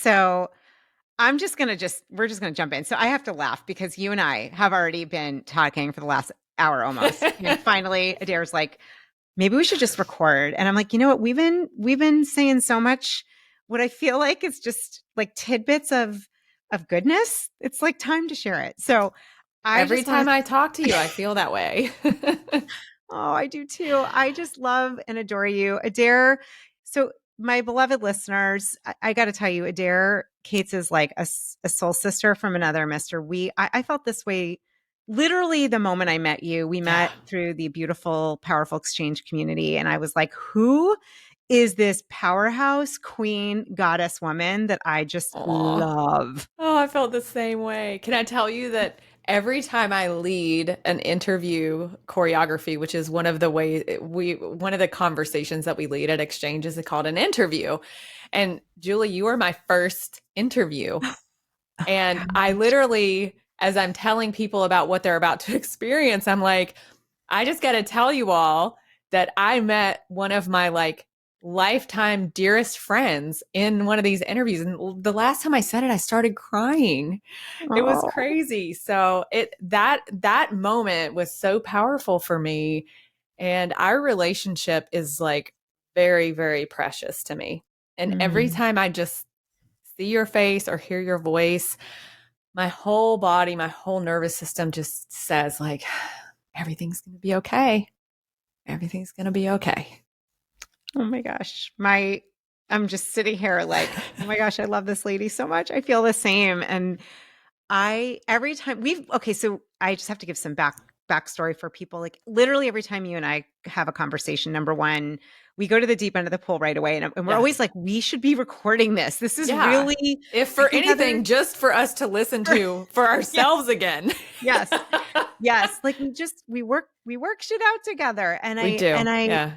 So we're just gonna jump in. So I have to laugh because you and I have already been talking for the last hour almost. And finally Adair's like, maybe we should just record. And I'm like, you know what? We've been saying so much. What I feel like is just like tidbits of goodness. It's like time to share it. So I Every just want time I to talk to you, I feel that way. Oh, I do too. I just love and adore you. Adair. So, my beloved listeners, I got to tell you, Adair Cates is like a soul sister from another mister. I felt this way literally the moment I met you. We Yeah. met through the beautiful, powerful exchange community. And I was like, who is this powerhouse queen goddess woman that I just Aw. love? Oh, I felt the same way. Can I tell you that every time I lead an interview choreography, which is one of the ways one of the conversations that we lead at Exchange is called an interview. And Julie, you were my first interview. Oh my And I gosh. literally, as I'm telling people about what they're about to experience, I'm like, I just got to tell you all that I met one of my like lifetime dearest friends in one of these interviews. And the last time I said it, I started crying. It was Oh. crazy. So that moment was so powerful for me. And our relationship is like very, very precious to me. And every Mm. time I just see your face or hear your voice, my whole body, my whole nervous system just says like, everything's going to be okay. Everything's going to be okay. Oh my gosh. I'm just sitting here like, oh my gosh, I love this lady so much. I feel the same. And every time so I just have to give some backstory for people. Like literally every time you and I have a conversation, number one, we go to the deep end of the pool right away. And we're Yeah. always like, we should be recording this. This is Yeah. really, If I for think other, anything, just for us to listen to for yes, ourselves again. yes, yes. Like we work shit out together. And We I, do. and I, Yeah.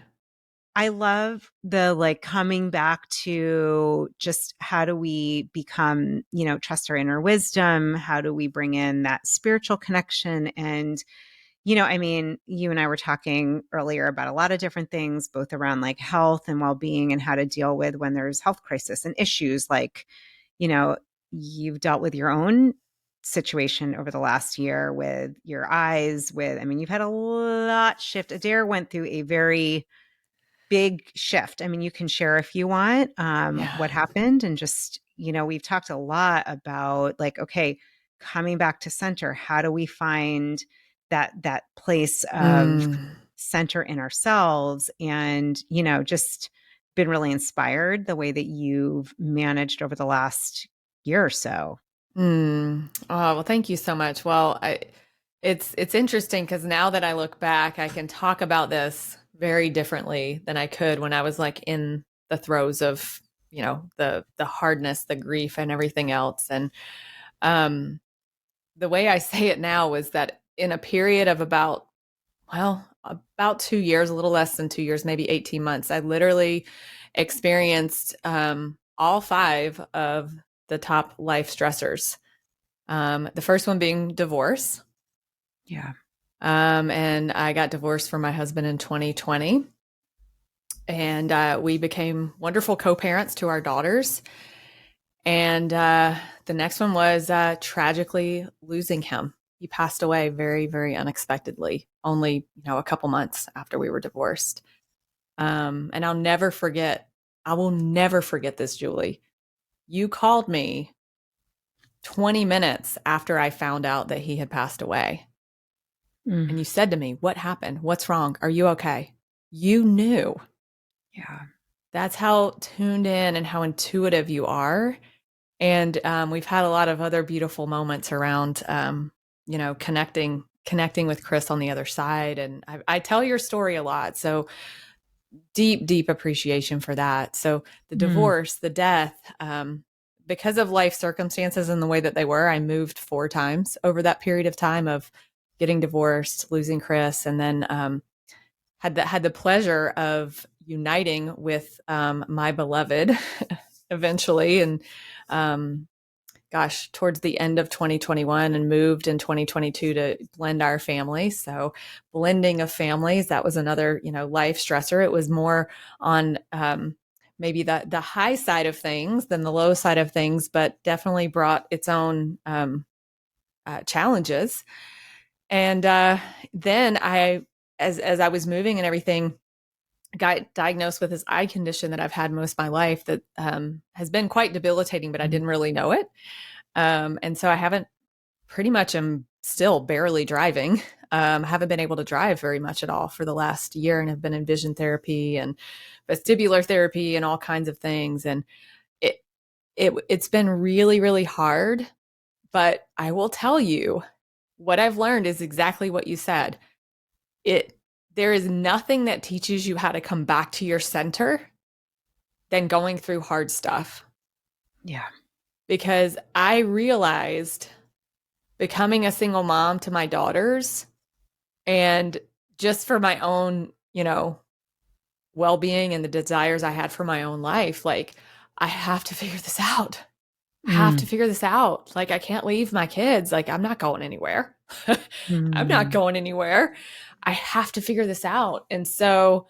I love the like coming back to just how do we become, trust our inner wisdom? How do we bring in that spiritual connection? And, I mean, you and I were talking earlier about a lot of different things, both around like health and well being and how to deal with when there's health crisis and issues like, you know, you've dealt with your own situation over the last year with your eyes, I mean, you've had a lot shift. Adair went through a very big shift. I mean, you can share if you want Yeah. what happened and just, we've talked a lot about like, okay, coming back to center, how do we find that place of Mm. center in ourselves and, just been really inspired the way that you've managed over the last year or so. Mm. Oh, well, thank you so much. Well, it's interesting because now that I look back, I can talk about this very differently than I could when I was like in the throes of, the hardness, the grief and everything else. And um the way I say it now was that in a period of about 2 years, a little less than 2 years, maybe 18 months, I literally experienced all five of the top life stressors. The first one being divorce. Yeah. And I got divorced from my husband in 2020. And we became wonderful co parents to our daughters. And the next one was tragically losing him. He passed away very, very unexpectedly, only, a couple months after we were divorced. And I will never forget this, Julie. You called me 20 minutes after I found out that he had passed away. Mm. And you said to me, "What happened? What's wrong? Are you okay?" You knew. Yeah. That's how tuned in and how intuitive you are. And we've had a lot of other beautiful moments around, connecting with Chris on the other side. And I tell your story a lot. So deep, deep appreciation for that. So the Mm. divorce, the death, because of life circumstances and the way that they were, I moved 4 times over that period of time of getting divorced, losing Chris, and then had the pleasure of uniting with my beloved eventually, and um, gosh, towards the end of 2021, and moved in 2022 to blend our family. So blending of families, that was another, life stressor. It was more on maybe the high side of things than the low side of things, but definitely brought its own challenges. And then as I was moving and everything, got diagnosed with this eye condition that I've had most of my life that has been quite debilitating, but I didn't really know it. And so I haven't pretty much am still barely driving. Haven't been able to drive very much at all for the last year, and have been in vision therapy and vestibular therapy and all kinds of things. And it, it's been really, really hard. But I will tell you, what I've learned is exactly what you said. There is nothing that teaches you how to come back to your center than going through hard stuff. Yeah. Because I realized, becoming a single mom to my daughters, and just for my own, well-being and the desires I had for my own life, like, I have to figure this out. Have to Mm. figure this out. Like, I can't leave my kids. Like, I'm not going anywhere. I'm not Mm. going anywhere. I have to figure this out. And so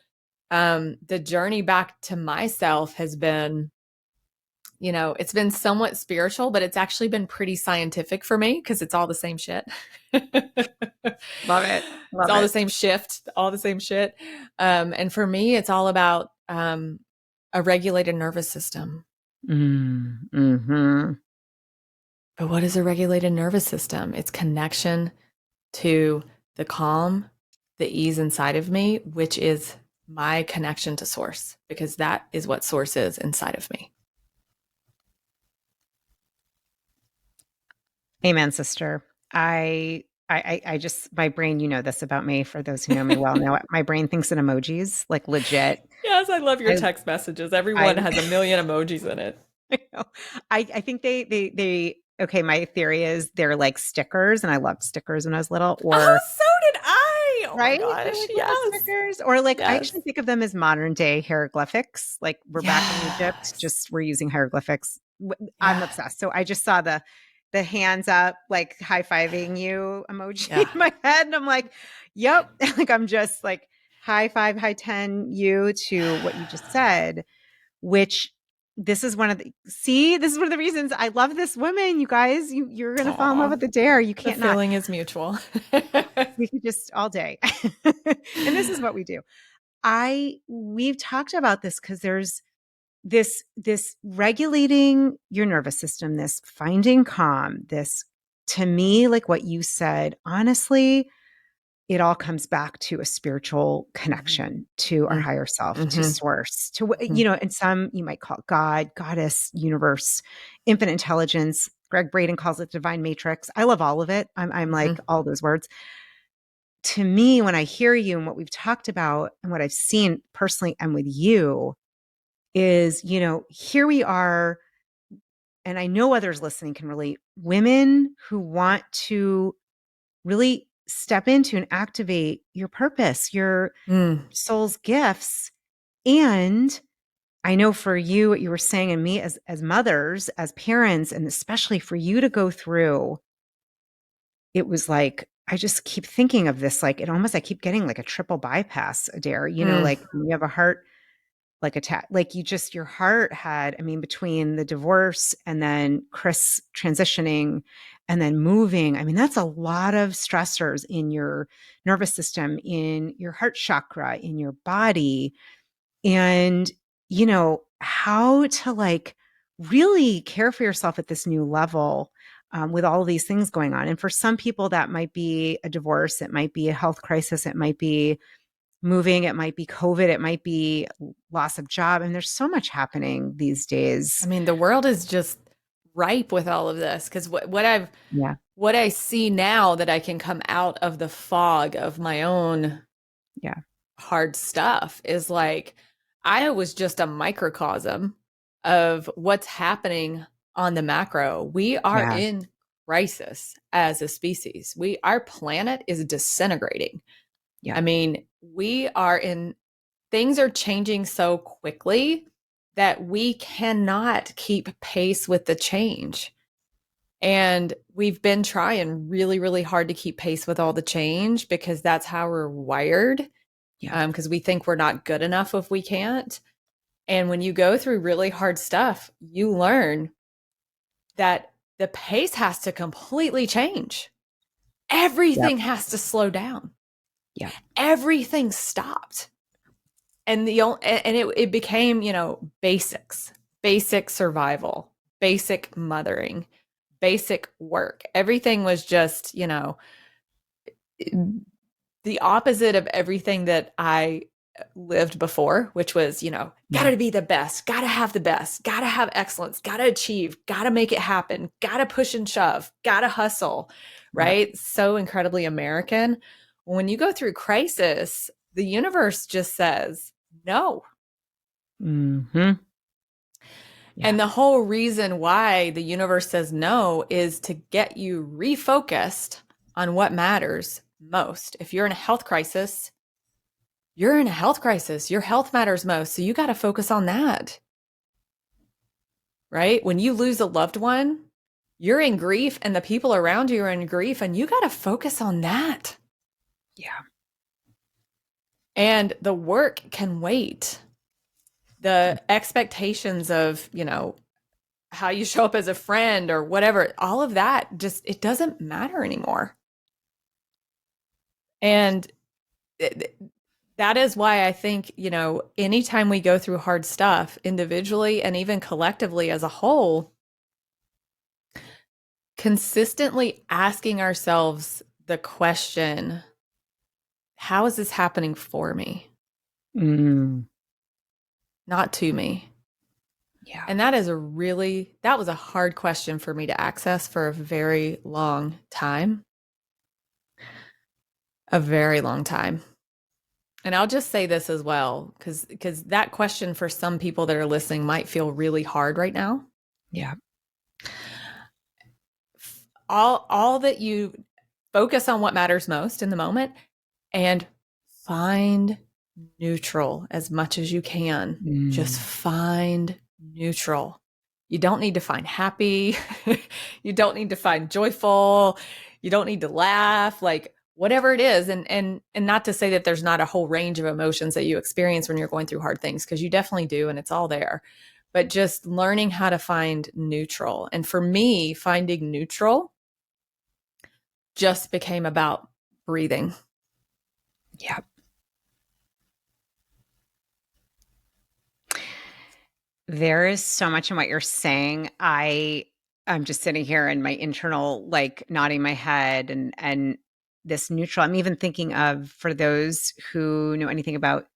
the journey back to myself has been, it's been somewhat spiritual, but it's actually been pretty scientific for me because it's all the same shit. Love it. It's Love all the it. same shift, all the same shit. And for me, it's all about a regulated nervous system. Mm. Mm-hmm. But what is a regulated nervous system? It's connection to the calm, the ease inside of me, which is my connection to source, because that is what source is inside of me. Amen, sister. I just, my brain, you know this about me, for those who know me well know it. My brain thinks in emojis, like legit. Yes, I love your I, text messages. Everyone I, has a million emojis in it. I know. I think okay, my theory is they're like stickers, and I loved stickers when I was little, Oh, or so did I. Oh my right? They're gosh. like little Yes. stickers. Or like I Yes. actually think of them as modern day hieroglyphics. Like we're back in Egypt, Yes. just we're using hieroglyphics. I'm Yeah. obsessed. So I just saw the hands up, like high-fiving you emoji Yeah. in my head. And I'm like, yep. Like I'm just like high five, high 10 you to what you just said, which this is one of the reasons I love this woman. You guys, you're gonna fall in love Aw. with Adair. You The can't not. feeling is mutual. We could just all day. And this is what we do. We've talked about this because there's this regulating your nervous system, this finding calm, this, to me, like what you said, honestly, it all comes back to a spiritual connection to our higher self, to Mm-hmm. source, to Mm-hmm. and some you might call it God, goddess, universe, infinite intelligence. Greg Braden calls it divine matrix. I love all of it. I'm Mm-hmm. like all those words. To me, when I hear you and what we've talked about and what I've seen personally and with you is, here we are, and I know others listening can relate, women who want to really step into and activate your purpose, your Mm. soul's gifts. And I know for you, what you were saying, and me as mothers, as parents, and especially for you to go through, it was like, I just keep thinking of this, like I keep getting like a triple bypass, Adair, Mm. like when you have a heart like attack, like your heart had, I mean, between the divorce and then Chris transitioning and then moving, I mean, that's a lot of stressors in your nervous system, in your heart chakra, in your body. And, how to like really care for yourself at this new level, with all of these things going on. And for some people, that might be a divorce, it might be a health crisis, it might be moving, it might be COVID, it might be loss of job. And there's so much happening these I days. mean, the world is just ripe with all of this, because Yeah. what I see now, that I can come out of the fog of my own Yeah. hard stuff, is like, I was just a microcosm of what's happening on the macro. We are Yeah. in crisis as a species. Our planet is disintegrating. Yeah. I mean, things are changing so quickly that we cannot keep pace with the change. And we've been trying really, really hard to keep pace with all the change, because that's how we're wired. Yeah. Because we think we're not good enough if we can't. And when you go through really hard stuff, you learn that the pace has to completely change. Yep. Everything has to slow down. Yeah. Everything stopped. And it became, basics, basic survival, basic mothering, basic work. Everything was just, the opposite of everything that I lived before, which was, Yeah. gotta be the best, gotta have the best, gotta have excellence, gotta achieve, gotta make it happen, gotta push and shove, gotta hustle, Yep. right? So incredibly American. When you go through crisis, the universe just says no. Hmm. Yeah. And the whole reason why the universe says no is to get you refocused on what matters most. If you're in a health crisis, you're in a health crisis. Your health matters most. So you got to focus on that, right? When you lose a loved one, you're in grief and the people around you are in grief, and you got to focus on that. Yeah. And the work can wait. The expectations of, how you show up as a friend or whatever, all of that just, it doesn't matter anymore. And that is why I think, anytime we go through hard stuff individually and even collectively as a whole, consistently asking ourselves the question, how is this happening for me, Mm. not to me? Yeah. And that was a hard question for me to access for a very long time, a very long time. And I'll just say this as well, because that question for some people that are listening might feel really hard right now. Yeah. All that you focus on what matters most in the moment and find neutral as much as you can. Just Mm. find neutral. You don't need to find happy. You don't need to find joyful. You don't need to laugh, like whatever it is. And not to say that there's not a whole range of emotions that you experience when you're going through hard things, because you definitely do, and it's all there. But just learning how to find neutral. And for me, finding neutral just became about breathing. Yeah. There is so much in what you're saying. I'm just sitting here in my internal, like nodding my head and this neutral. I'm even thinking of, for those who know anything about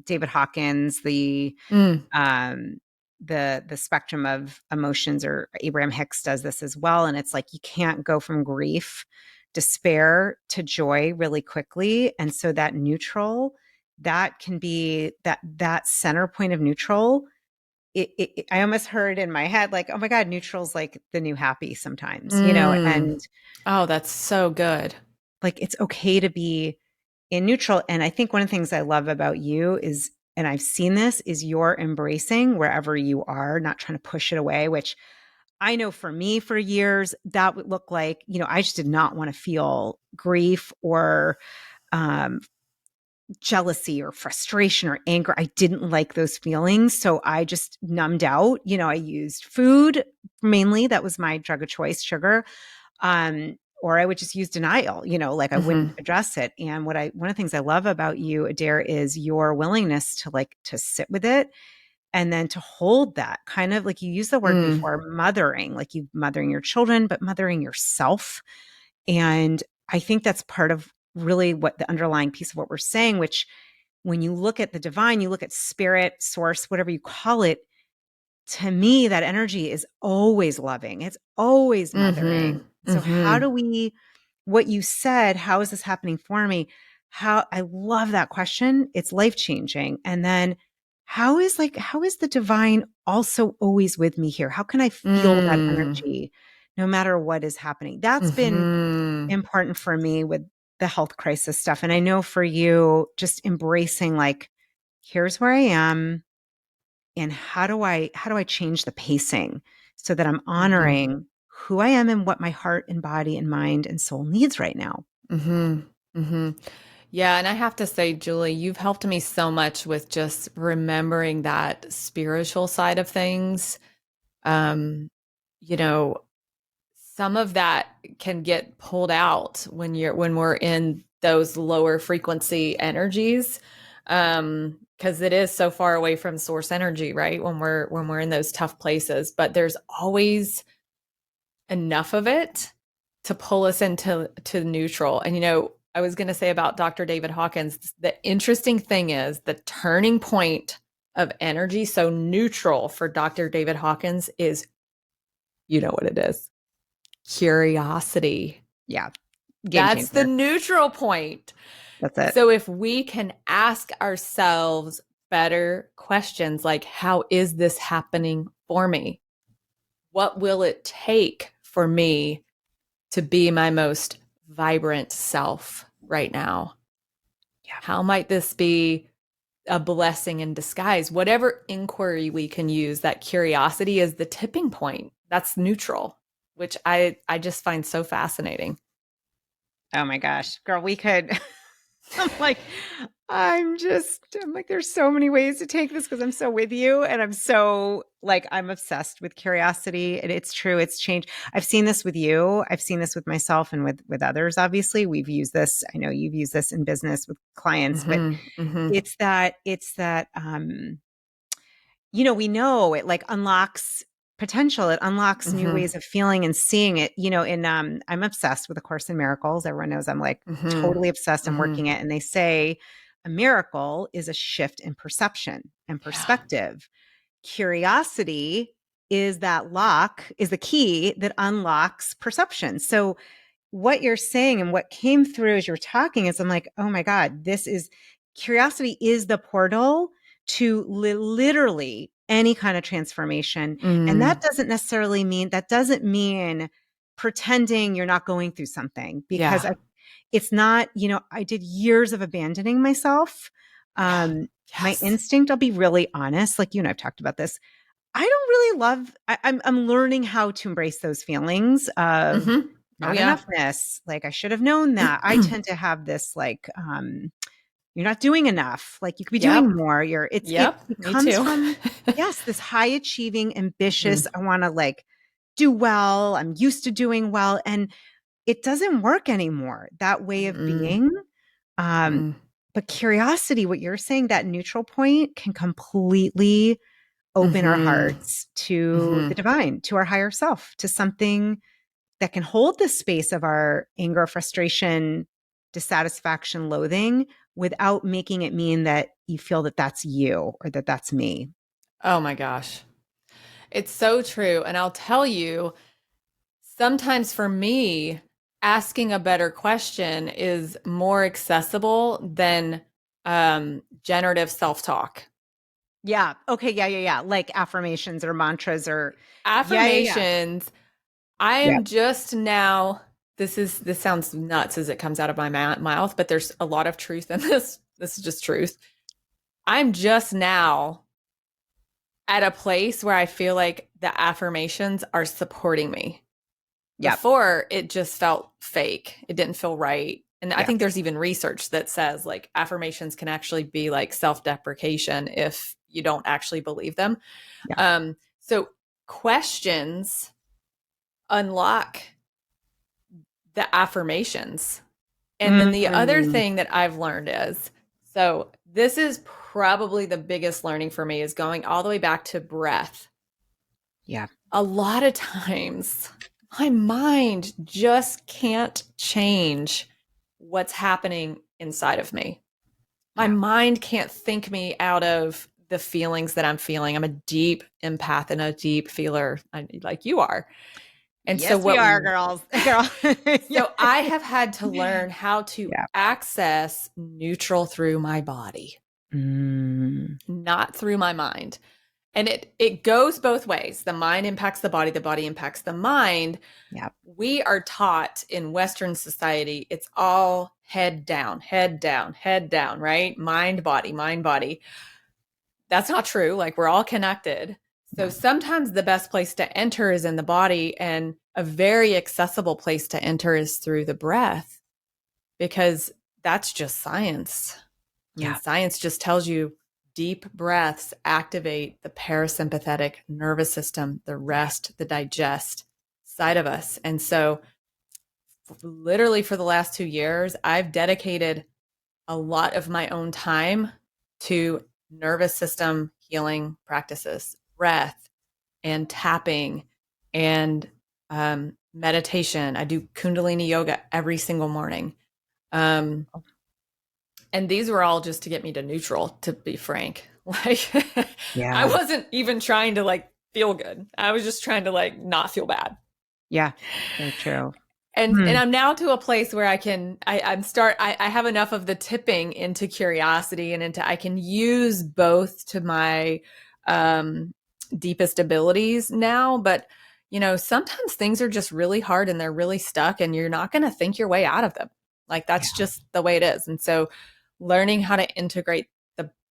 David Hawkins, Mm, um, the spectrum of emotions, or Abraham Hicks does this as well. And it's like you can't go from grief, despair to joy really quickly. And so that neutral, that can be that center point of neutral. I almost heard in my head, like, oh my God, neutral's like the new happy sometimes, mm. and Oh, that's so good. like it's okay to be in neutral. And I think one of the things I love about you is, and I've seen this, is you're embracing wherever you are, not trying to push it away, which I know for me for years, that would look like, I just did not want to feel grief or um, jealousy or frustration or anger. I didn't like those feelings. So I just numbed out. I used food mainly. That was my drug of choice, sugar. Or I would just use denial, like I wouldn't Hmm. address it. And one of the things I love about you, Adair, is your willingness to sit with it and then to hold that, kind of like you used the word Mm, before, mothering, like you mothering your children, but mothering yourself. And I think that's part of really what the underlying piece of what we're saying, which when you look at the divine, you look at spirit, source, whatever you call it, to me, that energy is always loving. It's always hmm. mothering. So how Hmm. do we, what you said, how is this happening for me? How I love that question. It's life changing. And then how is the divine also always with me here? How can I feel that Mm, energy no matter what is happening? That's been hmm. important for me with the health crisis stuff. And I know for you, just embracing like, here's where I am and how do I change the pacing so that I'm Hmm. honoring who I am and what my heart and body and mind and soul needs right now. Hmm. Hmm. Yeah, and I have to say, Julie, you've helped me so much with just remembering that spiritual side of things. Um, you know, some of that can get pulled out when we're in those lower frequency energies. Because it is so far away from source energy, right? When we're in those tough places, but there's always enough of it to pull us into neutral. And I was going to say about Dr. David Hawkins, the interesting thing is the turning point of energy, so neutral for Dr. David Hawkins is, you know what it is? Curiosity. Yeah. Game That's the changer. neutral point. That's it. So if we can ask ourselves better questions like, how is this happening for me? What will it take for me to be my most vibrant self right now? Yeah. How might this be a blessing in disguise? Whatever inquiry we can use, that curiosity is the tipping point. That's neutral, which I just find so fascinating. Oh my gosh, girl, we could. I'm like, I'm like, there's so many ways to take this because I'm so with you. And I'm so like, I'm obsessed with curiosity. And it's true, it's changed. I've seen this with you. I've seen this with myself and with others. Obviously, we've used this. I know you've used this in business with clients, but Mm-hmm, mm-hmm, it's that we know it like unlocks potential. It unlocks new mm-hmm, ways of feeling and seeing it. I'm obsessed with A Course in Miracles. Everyone knows I'm like mm-hmm, totally obsessed. I'm mm-hmm. working it. And they say a miracle is a shift in perception and Yeah. perspective. Curiosity is the key that unlocks perception. So what you're saying and what came through as you're talking is I'm like, oh my God, curiosity is the portal to literally any kind of transformation. And Mm, that doesn't mean pretending you're not going through something because yeah. it's not, I did years of abandoning myself. Yeah. My Yes. instinct, I'll be really honest, like you and I've talked about this. I don't really I'm learning how to embrace those feelings of Mm-hmm. Oh not yeah. enoughness. Like I should have known that. I tend to have this like, you're not doing enough. Like you could be doing Yep. more. Yep. It Me comes too. from, yes, this high achieving, Mm-hmm. ambitious, I want to like do well. I'm used to doing well. And it doesn't work anymore, that way of Mm-mm. being. Um, Mm-mm. but curiosity, what you're saying, that neutral point can completely open our Mm-hmm. hearts to Mm-hmm. the divine, to our higher self, to something that can hold the space of our anger, frustration, dissatisfaction, loathing without making it mean that you feel that that's you or that that's me. Oh my gosh. It's so true. And I'll tell you, sometimes for me, asking a better question is more accessible than generative self-talk. Yeah. Okay. Yeah. Yeah. Yeah. Like affirmations or mantras or, yeah. Yeah. Yeah. Affirmations, I Yeah. am just now, this sounds nuts as it comes out of my mouth, but there's a lot of truth in this. This is just truth. I'm just now at a place where I feel like the affirmations are supporting me. Yeah. Before, it just felt fake. It didn't feel right. And I Yeah. think there's even research that says like affirmations can actually be like self-deprecation if you don't actually believe them. Yeah. So questions unlock the affirmations. And then the other Mm, thing that I've learned is, so this is probably the biggest learning for me, is going all the way back to breath. yeah. A lot of times my mind just can't change what's happening inside of me. My Yeah. mind can't think me out of the feelings that I'm feeling. I'm a deep empath and a deep feeler, like you are. And so Yes, we what are, girls. Girl. Yeah. so I have had to learn how to Yeah. access neutral through my body, Mm, not through my mind. And it goes both ways. The mind impacts the body impacts the mind. yeah. We are taught in Western society, it's all head down, head down, head down, right? Mind, body, mind, body. That's not true. Like we're all connected. So Yeah. sometimes the best place to enter is in the body, and a very accessible place to enter is through the breath, because that's just science. I mean, Yeah. science just tells you deep breaths activate the parasympathetic nervous system, the rest, the digest side of us. And so, literally, for the last 2 years, I've dedicated a lot of my own time to nervous system healing practices, breath and tapping and meditation. I do Kundalini yoga every single morning. Um, and these were all just to get me to neutral, to be frank. Like, I Yeah. wasn't even trying to like feel good. I was just trying to like not feel bad. Yeah. So true. And Hmm. I'm now to a place where I have enough of the tipping into curiosity and into I can use both to my um deepest abilities now. But sometimes things are just really hard and they're really stuck and you're not going to think your way out of them. Like, that's Yeah. just the way it is. And so learning how to integrate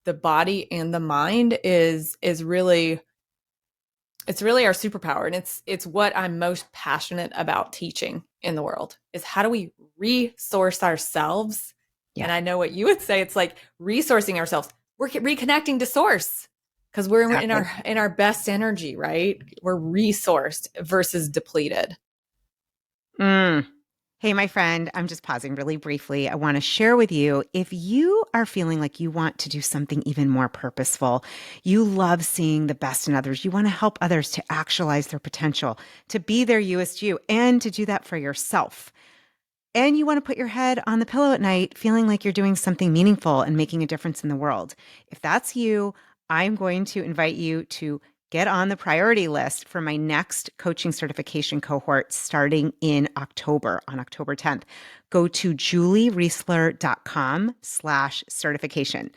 the body and the mind is really, it's really our superpower, and it's what I'm most passionate about teaching in the world, is how do we resource ourselves. Yeah. And I know what you would say, it's like resourcing ourselves. We're reconnecting to source because we're Exactly. in our best energy, right? We're resourced versus depleted. Mm. Hey, my friend, I'm just pausing really briefly. I want to share with you if you are feeling like you want to do something even more purposeful, you love seeing the best in others, you want to help others to actualize their potential, to be their Youest You, and to do that for yourself. And you want to put your head on the pillow at night feeling like you're doing something meaningful and making a difference in the world. If that's you, I'm going to invite you to get on the priority list for my next coaching certification cohort starting in October, on October 10th. Go to juliereisler.com/certification.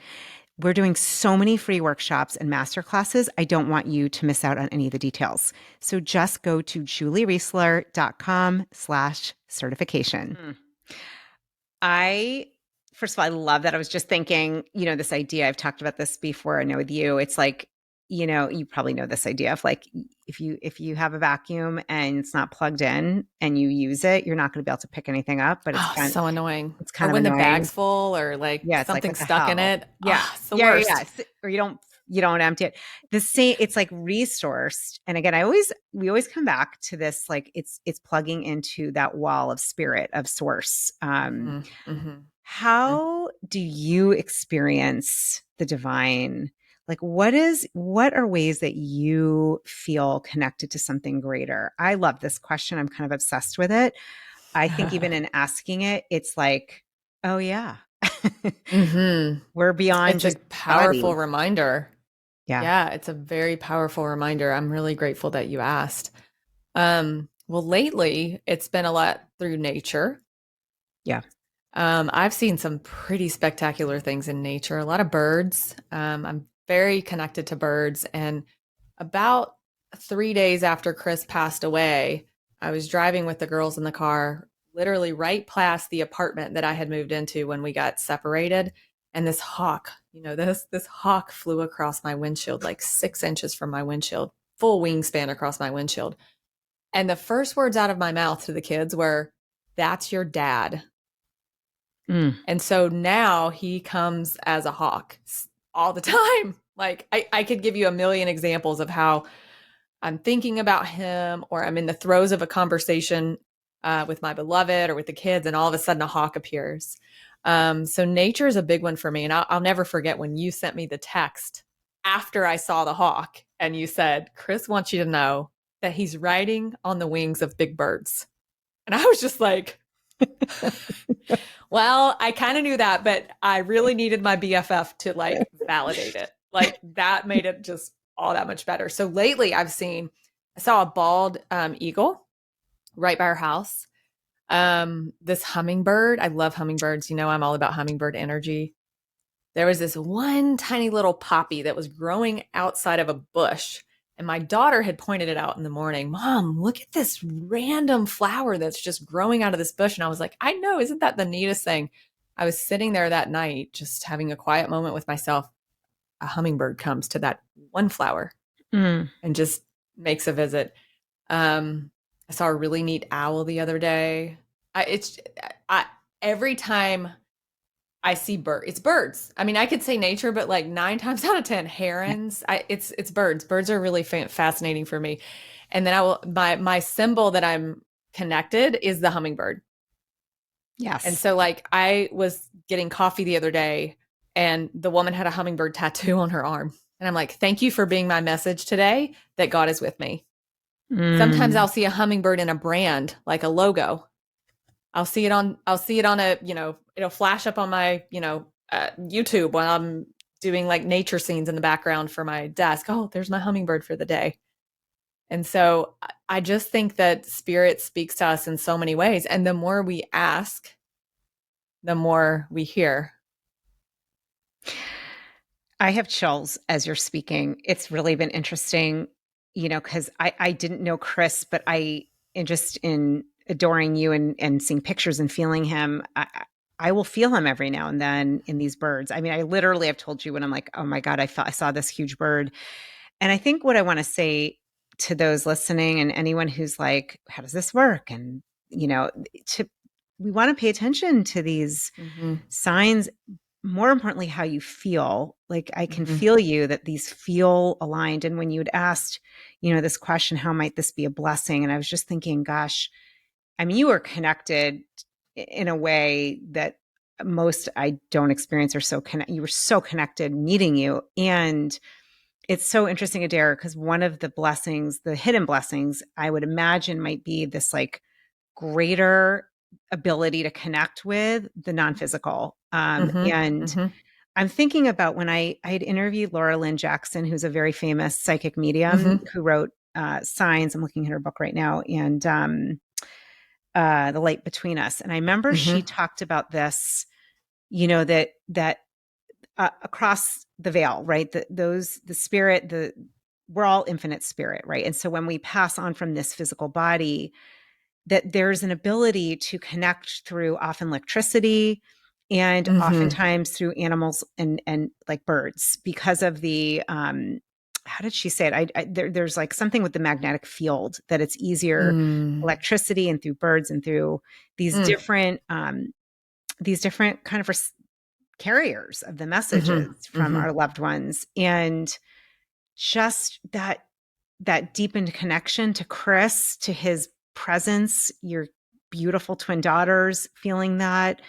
We're doing so many free workshops and masterclasses. I don't want you to miss out on any of the details. So just go to juliereisler.com/certification. I, first of all, I love that. I was just thinking, this idea, I've talked about this before, I know with you, it's like, you probably know this idea of like, if you have a vacuum and it's not plugged in and you use it, you're not going to be able to pick anything up, but Oh, so annoying. it's Or kind of when the annoying. bag's full or like Yeah, it's like, something what the stuck in hell? it. Yeah. Oh, it's the Yeah, yeah, yeah. worst. Or you don't empty it. The same, it's like resourced. And again, we always come back to this, like it's plugging into that wall of spirit, of source. Mm-hmm, mm-hmm. How do you experience the divine? Like what are ways that you feel connected to something greater? I love this question. I'm kind of obsessed with it. I think even in asking it, it's like, oh yeah. Mm-hmm. We're beyond It's a just powerful body. reminder. Yeah. Yeah, it's a very powerful reminder. I'm really grateful that you asked. Well, lately it's been a lot through nature. Yeah. I've seen some pretty spectacular things in nature, a lot of birds. I'm very connected to birds. And about 3 days after Chris passed away, I was driving with the girls in the car, literally right past the apartment that I had moved into when we got separated. And this hawk, this hawk flew across my windshield, like 6 inches from my windshield, full wingspan across my windshield. And the first words out of my mouth to the kids were, "That's your dad." Mm. And so now he comes as a hawk all the time. Like, I could give you a million examples of how I'm thinking about him, or I'm in the throes of a conversation with my beloved or with the kids, and all of a sudden a hawk appears. So nature is a big one for me. And I'll never forget when you sent me the text after I saw the hawk and you said, "Chris wants you to know that he's riding on the wings of big birds." And I was just like, well, I kind of knew that, but I really needed my BFF to like validate it. Like, that made it just all that much better. So lately I saw a bald eagle right by our house. This hummingbird, I love hummingbirds. I'm all about hummingbird energy. There was this one tiny little poppy that was growing outside of a bush. And my daughter had pointed it out in the morning. "Mom, look at this random flower that's just growing out of this bush." And I was like, "I know, isn't that the neatest thing?" I was sitting there that night, just having a quiet moment with myself. A hummingbird comes to that one flower Mm. and just makes a visit. I saw a really neat owl the other day. I, it's I every time I see bird. It's birds. I mean, I could say nature, but like 9 times out of 10, Yeah. herons. It's birds. Birds are really fascinating for me. And then my symbol that I'm connected is the hummingbird. And Yes. so like I was getting coffee the other day, and the woman had a hummingbird tattoo on her arm. And I'm like, thank you for being my message today that God is with me. Sometimes Mm. I'll see a hummingbird in a brand, like a logo. I'll see it on a, it'll flash up on my, YouTube when I'm doing like nature scenes in the background for my desk. Oh, there's my hummingbird for the day. And so I just think that spirit speaks to us in so many ways. And the more we ask, the more we hear. I have chills as you're speaking. It's really been interesting, because I didn't know Chris, but just in adoring you and seeing pictures and feeling him, I will feel him every now and then in these birds. I mean, I literally have told you when I'm like, oh my God, I saw this huge bird. And I think what I want to say to those listening and anyone who's like, how does this work? And, you know, to, we want to pay attention to these Mm-hmm. signs, more importantly, how you feel. Like I can Mm-hmm. feel you that these feel aligned. And when you had asked, this question, how might this be a blessing? And I was just thinking, gosh, I mean, you are connected in a way that most I don't experience, or you were so connected meeting you. And it's so interesting, Adair, because one of the blessings, the hidden blessings, I would imagine might be this like greater ability to connect with the non-physical. Mm-hmm. And Mm-hmm. I'm thinking about when I had interviewed Laura Lynn Jackson, who's a very famous psychic medium Mm-hmm. who wrote Signs. I'm looking at her book right now, and The Light Between Us. And I remember she Mm-hmm. talked about this, that across the veil, right? The spirit, we're all infinite spirit, right? And so when we pass on from this physical body, that there's an ability to connect through often electricity and Mm-hmm. oftentimes through animals and like birds because of the how did she say it? There's like something with the magnetic field that it's easier Mm. electricity and through birds and through these Mm. different kind of carriers of the messages Mm-hmm. from Mm-hmm. our loved ones. And just that deepened connection to Chris, to his presence, your beautiful twin daughters feeling that.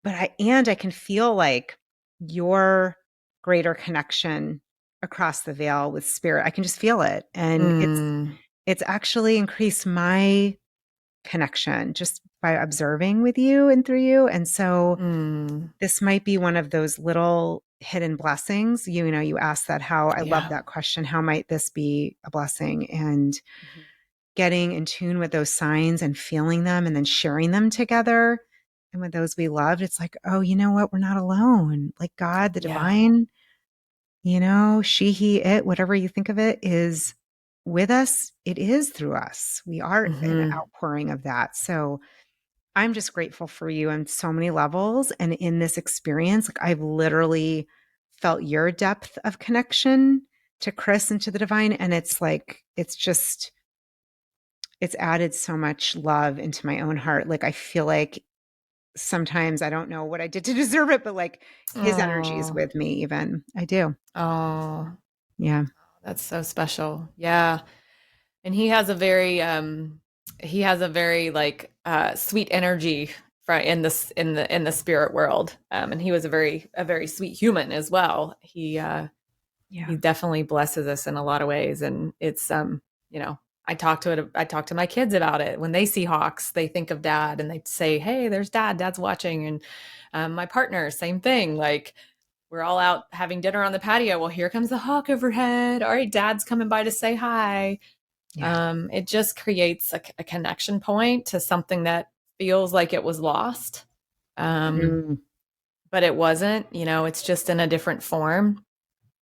But I can feel like your greater connection across the veil with spirit. I can just feel it. And Mm. it's actually increased my connection just by observing with you and through you. And so Mm. this might be one of those little hidden blessings. You asked that, how I love Yeah. that question. How might this be a blessing? And Mm-hmm. getting in tune with those signs and feeling them and then sharing them together. And with those we loved, it's like, oh, you know what? We're not alone. Like God, the Yeah. divine, she, he, it, whatever you think of it, is with us. It is through us. We are an Mm-hmm. outpouring of that. So I'm just grateful for you on so many levels. And in this experience, like I've literally felt your depth of connection to Chris and to the divine. And it's like, it's added so much love into my own heart. Like I feel like sometimes I don't know what I did to deserve it, but like his energy is Oh. with me even. I do. Oh. Yeah. That's so special. Yeah. And he has a very like sweet energy in this in the spirit world. And he was a very sweet human as well. Yeah. He definitely blesses us in a lot of ways, and it's you know I talk to my kids about it. When they see hawks, they think of dad and they say, hey, there's dad's watching. And my partner, same thing, like we're all out having dinner on the patio, well, here comes the hawk overhead, all right, dad's coming by to say hi. Yeah. It just creates a connection point to something that feels like it was lost, um, Mm. but it wasn't. It's just in a different form.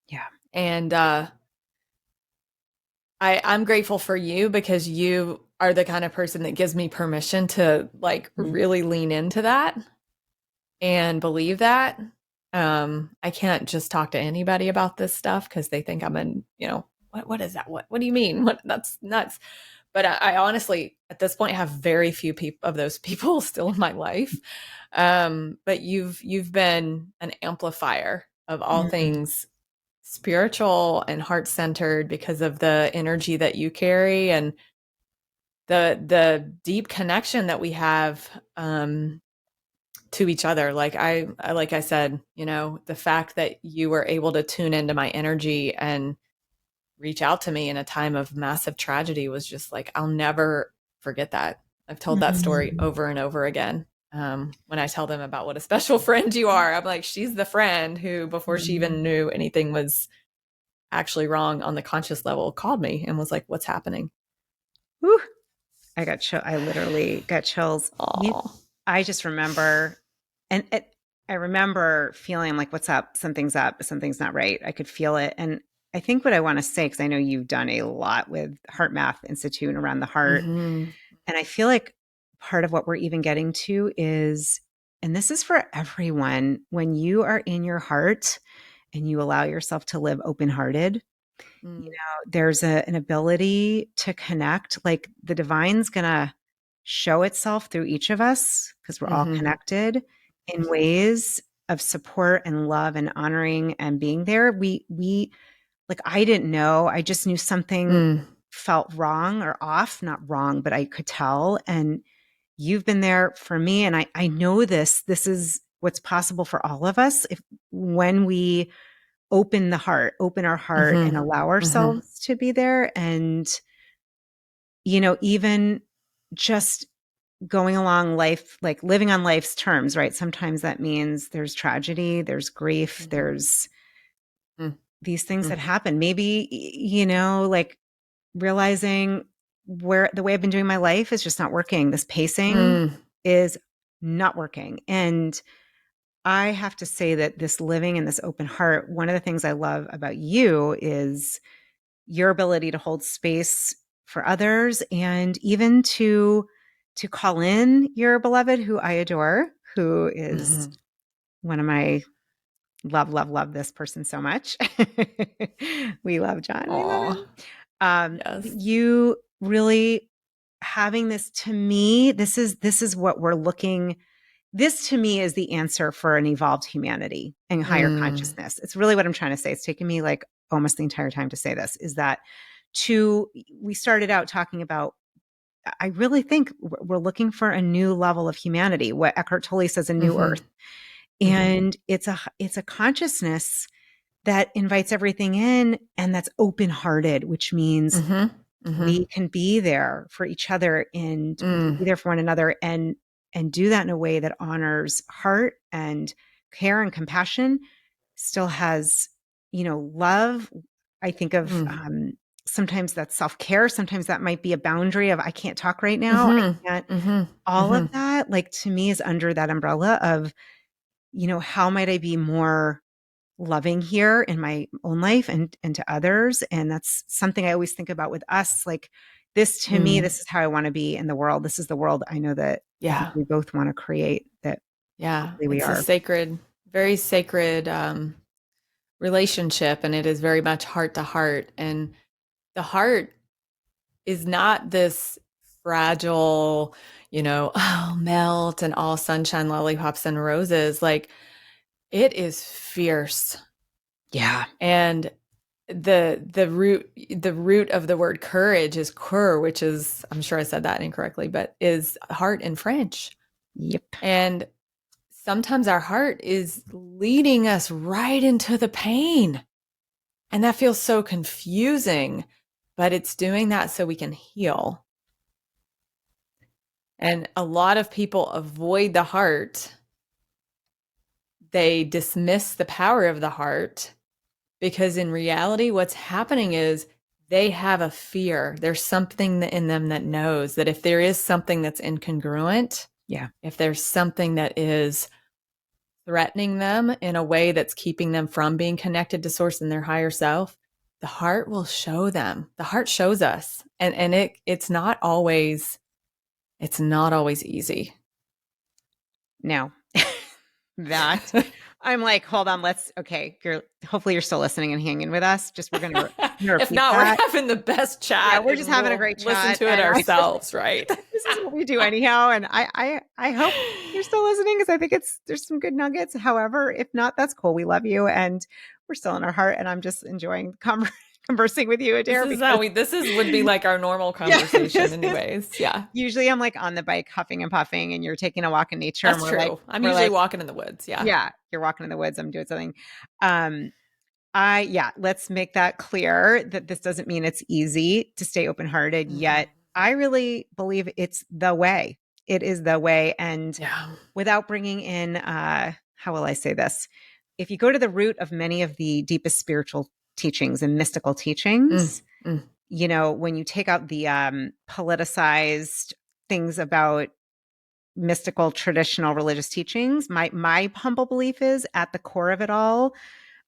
Yeah. And I'm grateful for you because you are the kind of person that gives me permission to like Mm. really lean into that and believe that. I can't just talk to anybody about this stuff because they think I'm what is that? What do you mean? What, that's nuts. But I honestly, at this point, have very few people of those people still in my life. But you've been an amplifier of all Mm, things spiritual and heart centered because of the energy that you carry and the deep connection that we have to each other. Like I said, the fact that you were able to tune into my energy and reach out to me in a time of massive tragedy was just like, I'll never forget that. I've told that story mm, over and over again. When I tell them about what a special friend you are, I'm like, she's the friend who, before she mm. even knew anything was actually wrong on the conscious level, called me and was like, what's happening? Whew. I literally got chills. Oh. I just remember, and I remember feeling like, what's up, something's not right. I could feel it. And I think what I want to say, because I know you've done a lot with Heart Math Institute and around the heart. Mm-hmm. And I feel like part of what we're even getting to is, and this is for everyone, when you are in your heart and you allow yourself to live open hearted, Mm-hmm. there's an ability to connect. Like the divine's going to show itself through each of us because we're all Mm-hmm. connected in ways of support and love and honoring and being there. We like, I didn't know. I just knew something Mm-hmm. felt wrong or off, not wrong, but I could tell. And you've been there for me. And I know this is what's possible for all of us if when we open our heart and allow Mm-hmm. ourselves to be there. And, even just going along life, like living on life's terms, right? Sometimes that means there's tragedy, there's grief, Mm-hmm. there's these things Mm-hmm. that happen. Maybe, like realizing where the way I've been doing my life is just not working. This pacing Mm-hmm. is not working. And I have to say that this living in this open heart, one of the things I love about you is your ability to hold space for others and even to call in your beloved who I adore, who is Mm-hmm. one of my love this person so much. We love John. We love him. Aw. Yes. You really having this to me, this is what we're looking this to me is the answer for an evolved humanity and higher Mm. consciousness. It's really what I'm trying to say. It's taken me like almost the entire time to say this is that to we started out talking about I really think we're looking for a new level of humanity, what Eckhart Tolle says a new Mm-hmm. earth. Mm-hmm. And it's a consciousness that invites everything in and that's open-hearted, which means Mm-hmm. Mm-hmm. we can be there for each other and we can Mm. be there for one another and do that in a way that honors heart and care and compassion still has love. I think of Mm. sometimes that's self-care, sometimes that might be a boundary of I can't talk right now, I Mhm. can't. Mhm. All of Mhm. that like to me is under that umbrella of how might I be more loving here in my own life and to others. And that's something I always think about with us. Like this to me, Mm. this is how I want to be in the world. This is the world I know that I think Yeah. we both want to create that Yeah. hopefully we It's a are. sacred, very sacred relationship, and it is very much heart to heart. And the heart is not this fragile, oh, melt and all sunshine, lollipops, and roses. Like it is fierce. Yeah. And the root of the word courage is cœur, which is, I'm sure I said that incorrectly, but is heart in French. Yep. And sometimes our heart is leading us right into the pain. And that feels so confusing, but it's doing that so we can heal. And a lot of people avoid the heart. They dismiss the power of the heart because in reality, what's happening is they have a fear. There's something in them that knows that if there is something that's incongruent, Yeah. if there's something that is threatening them in a way that's keeping them from being connected to source and their higher self, the heart will show them. The heart shows us. And it's not always easy. Now that I'm like, hold on, okay, hopefully you're still listening and hanging with us. Just we're gonna If repeat not, we're that. having the best Yeah, chat we're just and having a we'll great listen chat, to it and ourselves, right? this is what we do anyhow. And I hope you're still listening because I think there's some good nuggets. However, if not, that's cool. We love you, and we're still in our heart. And I'm just enjoying conversing with you, This Adair, is how because would be like our normal yeah, conversation anyways. Yeah. usually I'm like on the bike huffing and puffing, and you're taking a walk in nature, and That's true. I'm we're usually like, walking in the woods. Yeah. yeah, you're walking in the woods. I'm doing something. Um, let's make that clear that this doesn't mean it's easy to stay open hearted, Mm-mm. yet I really believe it's the way. It is the way. And Yeah. without bringing in, how will I say this? If you go to the root of many of the deepest spiritual teachings and mystical Mm, teachings, mm, when you take out the politicized things about mystical traditional religious teachings, my humble belief is at the core of it all,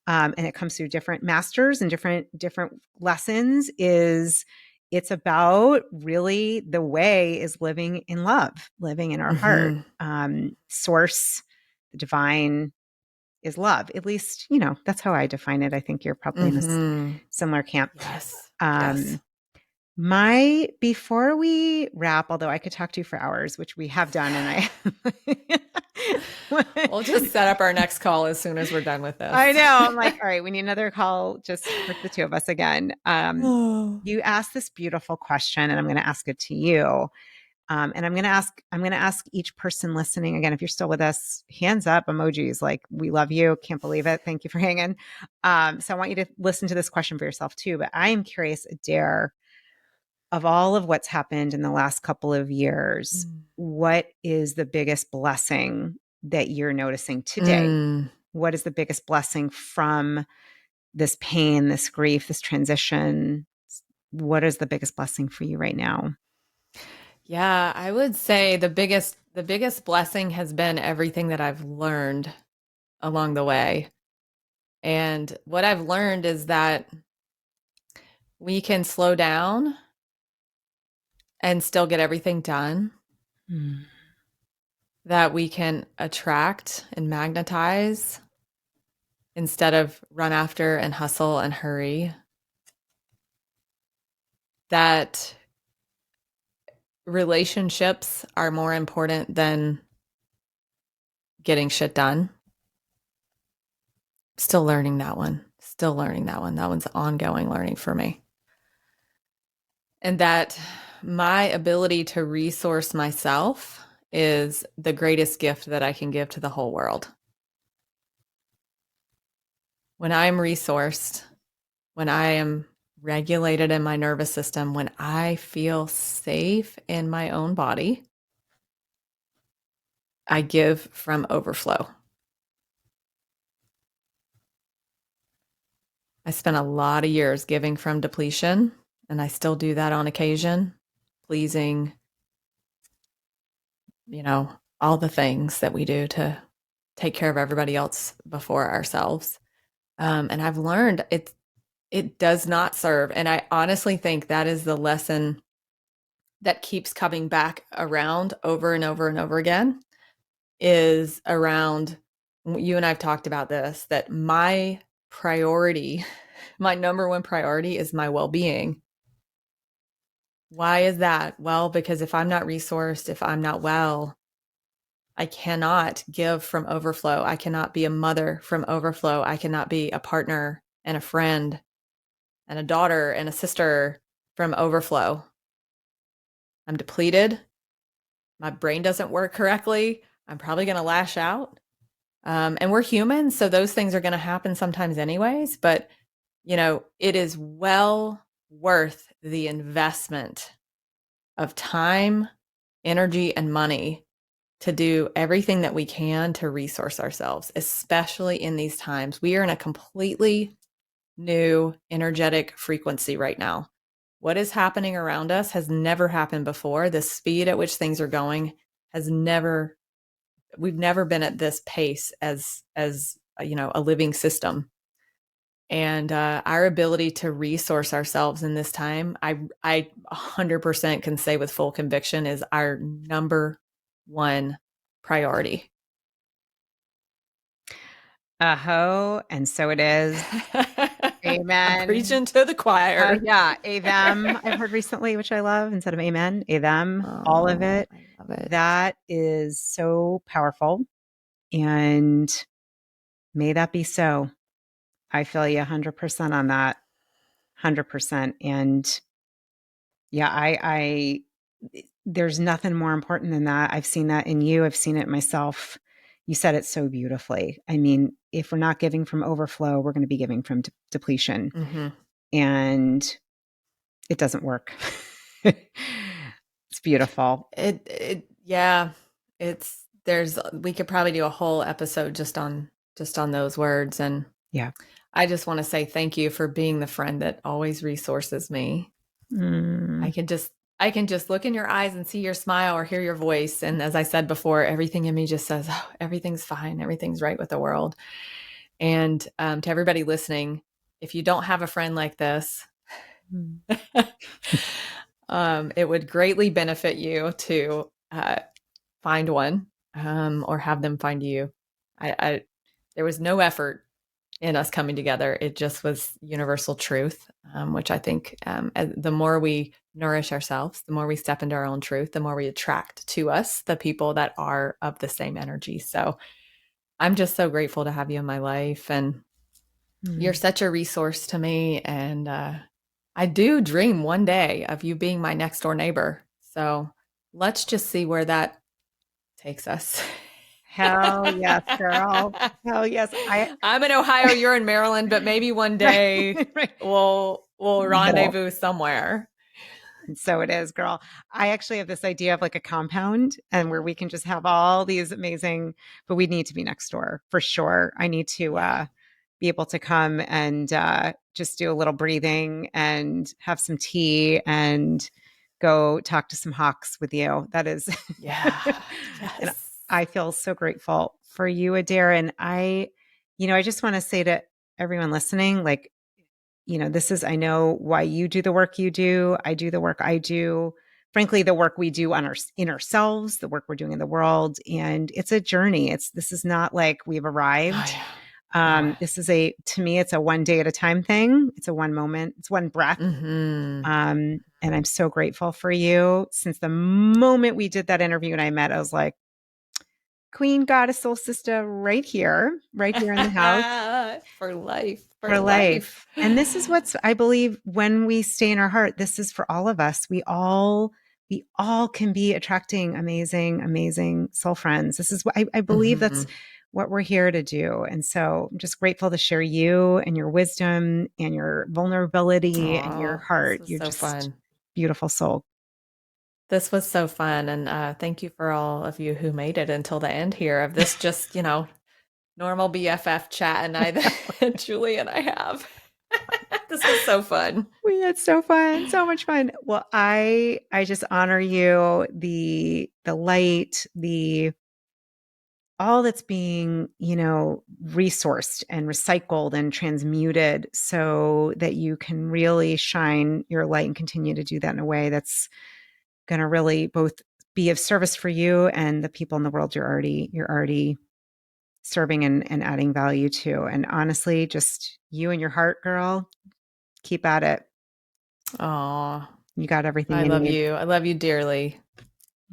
and it comes through different masters and different lessons, is it's about really the way is living in love, living in our heart. mm-hmm. Source, the divine is love. At least, that's how I define it. I think you're probably in a Mm-hmm. similar camp. Yes. Yes. Um, my before we wrap, although I could talk to you for hours, which we have done, and We'll just set up our next call as soon as we're done with I this. know. I'm like, all right, we need another call just for the two of us again. Oh. You asked this beautiful question, and I'm going to ask it to you. And I'm going to ask each person listening again. If you're still with us, hands up, emojis. Like, we love you. Can't believe it. Thank you for hanging. So I want you to listen to this question for yourself too. But I am curious, Adair, of all of what's happened in the last couple of years, Mm. what is the biggest blessing that you're noticing today? Mm. What is the biggest blessing from this pain, this grief, this transition? What is the biggest blessing for you right now? Yeah, I would say the biggest blessing has been everything that I've learned along the way. And what I've learned is that we can slow down and still get everything done, Mm. that we can attract and magnetize instead of run after and hustle and hurry, that relationships are more important than getting shit done. Still learning that one. Still learning that one. That one's ongoing learning for me. And that my ability to resource myself is the greatest gift that I can give to the whole world. When I'm resourced, when I am regulated in my nervous system, when I feel safe in my own body, I give from overflow. I spent a lot of years giving from depletion, and I still do that on occasion, pleasing, all the things that we do to take care of everybody else before ourselves. And I've learned it does not serve. And I honestly think that is the lesson that keeps coming back around over and over and over again, is around, you and I've talked about this, that my priority, my number one priority is my well-being. Why is that? Well, because if I'm not resourced, if I'm not well, I cannot give from overflow. I cannot be a mother from overflow. I cannot be a partner and a friend and a daughter and a sister from overflow. I'm depleted. My brain doesn't work correctly. I'm probably going to lash out. And we're humans, so those things are going to happen sometimes anyways. But, it is well worth the investment of time, energy, and money to do everything that we can to resource ourselves, especially in these times. We are in a completely new energetic frequency right now. What is happening around us has never happened before. The speed at which things are going has never, we've never been at this pace as a living system. And our ability to resource ourselves in this time, I 100% can say with full conviction, is our number one priority. Aho, and so it is. I'm Amen. preaching to the choir. Yeah, a them I've heard recently, which I love instead of amen, a them, all of Oh, it. I love it. That is so powerful. And may that be so. I feel you 100% on that. 100%. And yeah, there's nothing more important than that. I've seen that in you. I've seen it myself. You said it so beautifully. I mean, if we're not giving from overflow, we're going to be giving from depletion. Mm-hmm. And it doesn't work. It's beautiful. Yeah, we could probably do a whole episode just on those words. And Yeah. I just want to say thank you for being the friend that always resources me. I Mm. can just I can just look in your eyes and see your smile or hear your voice. And as I said before, everything in me just says, oh, everything's fine. Everything's right with the world. And to everybody listening, if you don't have a friend like this, Mm. it would greatly benefit you to find one or have them find you. There was no effort in us coming together. It just was universal truth, which I think the more we nourish ourselves, the more we step into our own truth, the more we attract to us the people that are of the same energy. So I'm just so grateful to have you in my life. And you're Mm. such a resource to me. And I do dream one day of you being my next door neighbor. So let's just see where that takes us. Hell yes, girl. Hell yes. I'm in Ohio, you're in Maryland, but maybe one Right, day right. we'll In the middle. rendezvous somewhere. And so it is, girl. I actually have this idea of like a compound and where we can just have all these amazing, but we need to be next door for sure. I need to Yeah. be able to come and just do a little breathing and have some tea and go talk to some hawks with you. That is, Yeah. and Yes. I feel so grateful for you, Adair. And I just want to say to everyone listening, like, this is, I know why you do the work you do. I do the work I do. Frankly, the work we do in ourselves, the work we're doing in the world. And it's a journey. This is not like we've Oh, arrived. yeah. No. To me, it's a one day at a time thing. It's a one moment, it's one breath. Mm-hmm. And I'm so grateful for you. Since the moment we did that interview and I met, I was like, Queen Goddess Soul Sister right here in the house For life. For for life. life. And this is what's, I believe, when we stay in our heart, this is for all of us. We all can be attracting amazing, amazing soul friends. This is what I believe Mm-hmm. that's what we're here to do. And so I'm just grateful to share you and your wisdom and your vulnerability and your Oh, this heart. was You're so just fun. beautiful soul. This was so fun. And thank you for all of you who made it until the end here of this just, normal BFF chat and I that Julie and I have. This was so fun. We had so fun, so much fun. Well, I just honor you, the light, the all that's being, resourced and recycled and transmuted so that you can really shine your light and continue to do that in a way that's going to really both be of service for you and the people in the world you're already serving and adding value to. And honestly, just you and your heart, girl, keep at it. Oh, You got everything I you love need. you. I love you dearly.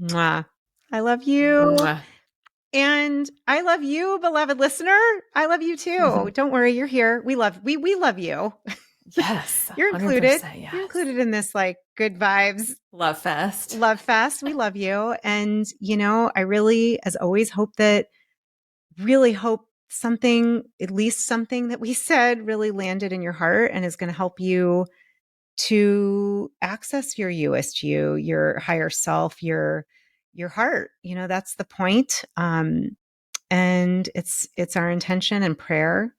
Mwah. I love you. Mwah. And I love you, beloved listener. I love you too. Don't worry, you're here. We love you. Yes, You're included. 100%. You're Yes. included in this like good vibes Love fest. love fest. We love you. And I really, as always, really hope something, at least something that we said really landed in your heart and is going to help you to access your Youest You, your higher self, your heart. That's the point. And it's our intention and prayer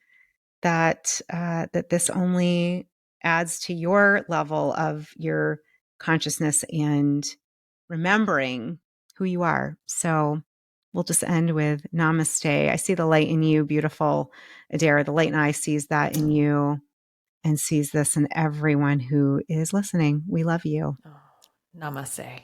that this only adds to your level of your consciousness and remembering who you are. So we'll just end with namaste. I see the light in you, beautiful Adair. The light in I sees that in you and sees this in everyone who is listening. We love you. Oh, namaste.